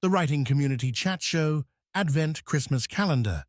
the Writing Community Chat Show, Advent Christmas Calendar.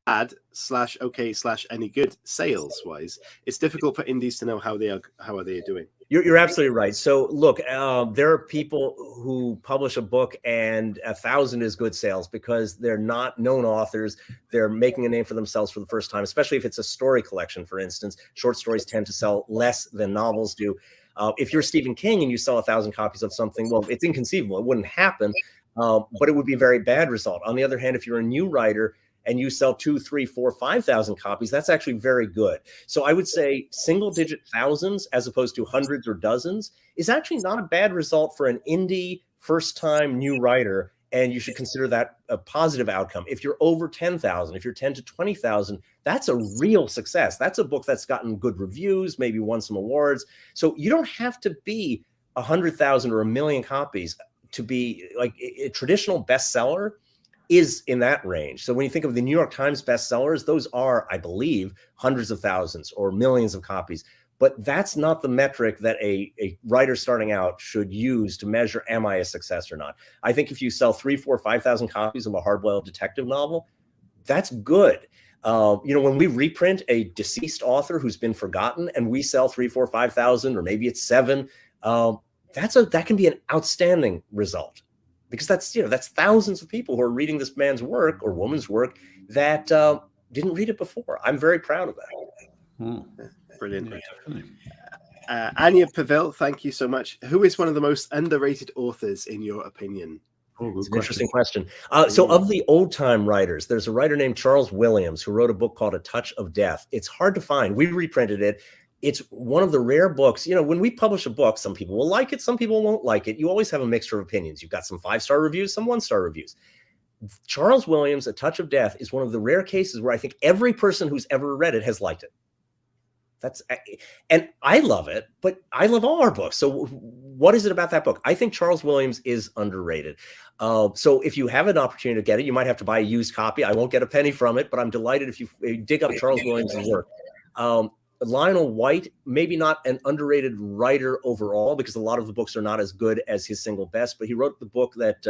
/OK/any good sales wise, it's difficult for indies to know how are they doing. You're absolutely right. So look, there are people who publish a book and 1,000 is good sales because they're not known authors. They're making a name for themselves for the first time, especially if it's a story collection, for instance. Short stories tend to sell less than novels do. If you're Stephen King and you sell 1,000 copies of something, well, it's inconceivable. It wouldn't happen, but it would be a very bad result. On the other hand, if you're a new writer and you sell 2, 3, 4, 5,000 copies, that's actually very good. So I would say single-digit thousands as opposed to hundreds or dozens is actually not a bad result for an indie first-time new writer, and you should consider that a positive outcome. If you're over 10,000, if you're 10 to 20,000, that's a real success. That's a book that's gotten good reviews, maybe won some awards. So you don't have to be 100,000 or 1 million copies to be like a traditional bestseller is in that range. So when you think of the New York Times bestsellers, those are, I believe, hundreds of thousands or millions of copies. But that's not the metric that a writer starting out should use to measure, am I a success or not? I think if you sell 3, 4, 5,000 copies of a hard-boiled detective novel, that's good. When we reprint a deceased author who's been forgotten and we sell 3, 4, 5,000, or maybe it's 7, that can be an outstanding result. Because that's thousands of people who are reading this man's work or woman's work that didn't read it before. I'm very proud of that. Brilliant. Yeah, Anya Pavel, thank you so much. Who is one of the most underrated authors in your opinion? It's an interesting question. So of the old time writers, there's a writer named Charles Williams who wrote a book called A Touch of Death. It's hard to find. We reprinted it. It's one of the rare books, when we publish a book, some people will like it, some people won't like it. You always have a mixture of opinions. You've got some 5-star reviews, some 1-star reviews. Charles Williams, A Touch of Death is one of the rare cases where I think every person who's ever read it has liked it. And I love it, but I love all our books. So what is it about that book? I think Charles Williams is underrated. So if you have an opportunity to get it, you might have to buy a used copy. I won't get a penny from it, but I'm delighted if you dig up Charles Williams' work. Lionel White, maybe not an underrated writer overall, because a lot of the books are not as good as his single best, but he wrote the book that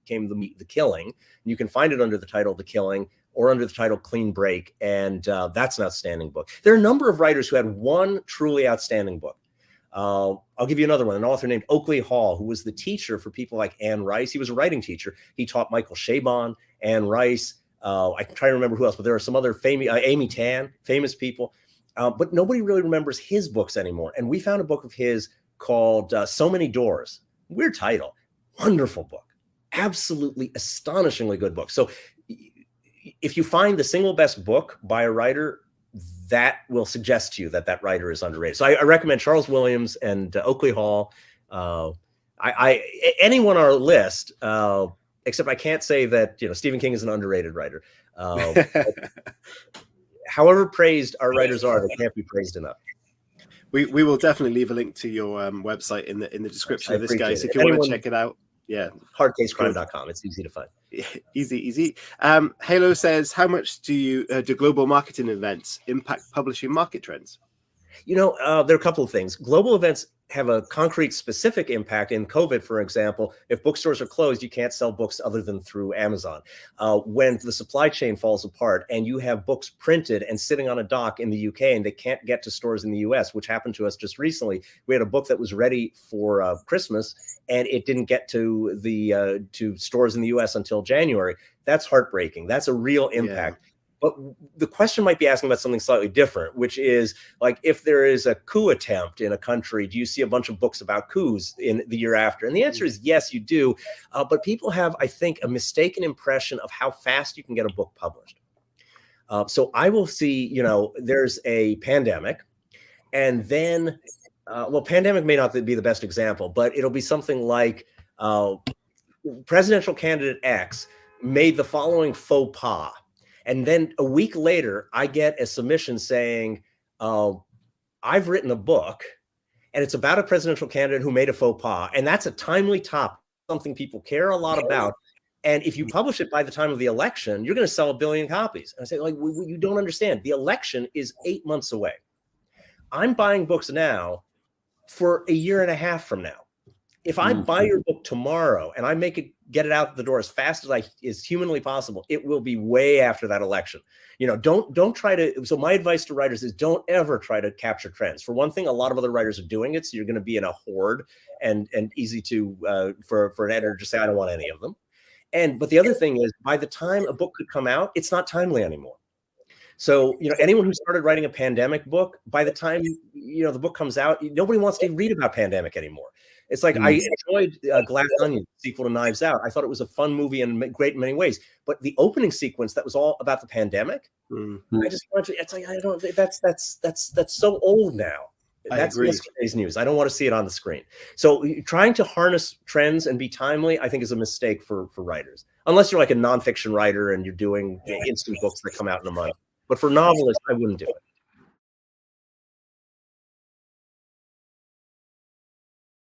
became The Killing. And you can find it under the title The Killing or under the title Clean Break, and that's an outstanding book. There are a number of writers who had one truly outstanding book. I'll give you another one, an author named Oakley Hall, who was the teacher for people like Anne Rice. He was a writing teacher. He taught Michael Chabon, Anne Rice. I can try to remember who else, but there are some other famous, Amy Tan, famous people. But nobody really remembers his books anymore. And we found a book of his called So Many Doors. Weird title. Wonderful book. Absolutely astonishingly good book. So if you find the single best book by a writer, that will suggest to you that writer is underrated. So I recommend Charles Williams and Oakley Hall. Anyone on our list, except I can't say that Stephen King is an underrated writer. However praised our writers are, they can't be praised enough. We will definitely leave a link to your website in the description of this, guys. If you want to check it out. Yeah. Hardcasecrime.com. It's easy to find. Easy. Halo says, how much do global marketing events impact publishing market trends? There are a couple of things. Global events have a concrete specific impact. In COVID, for example, if bookstores are closed, you can't sell books other than through Amazon. When the supply chain falls apart and you have books printed and sitting on a dock in the UK and they can't get to stores in the US, which happened to us just recently. We had a book that was ready for Christmas and it didn't get to the to stores in the US until January. That's heartbreaking. That's a real impact. Yeah. But the question might be asking about something slightly different, which is like, if there is a coup attempt in a country, do you see a bunch of books about coups in the year after? And the answer is yes, you do. But people have, I think, a mistaken impression of how fast you can get a book published. So I will see, there's a pandemic, and then, pandemic may not be the best example, but it'll be something like presidential candidate X made the following faux pas. And then a week later, I get a submission saying, I've written a book and it's about a presidential candidate who made a faux pas. And that's a timely topic, something people care a lot about. And if you publish it by the time of the election, you're going to sell 1 billion copies. And I say, you don't understand. The election is 8 months away. I'm buying books now for a year and a half from now. If I buy your book tomorrow and I get it out the door as fast as is humanly possible, it will be way after that election. Don't try to. So my advice to writers is don't ever try to capture trends. For one thing, a lot of other writers are doing it, so you're going to be in a horde and easy to for an editor to say I don't want any of them. But the other thing is, by the time a book could come out, it's not timely anymore. So, anyone who started writing a pandemic book, by the time, the book comes out, nobody wants to read about pandemic anymore. It's like, I enjoyed Glass Onion, sequel to Knives Out. I thought it was a fun movie and great in many ways. But the opening sequence that was all about the pandemic, I just want to, it's like, I don't, that's so old now. That's yesterday's news. I don't want to see it on the screen. So trying to harness trends and be timely, I think, is a mistake for writers. Unless you're like a nonfiction writer and you're doing instant books that come out in a month. But for novelists, I wouldn't do it.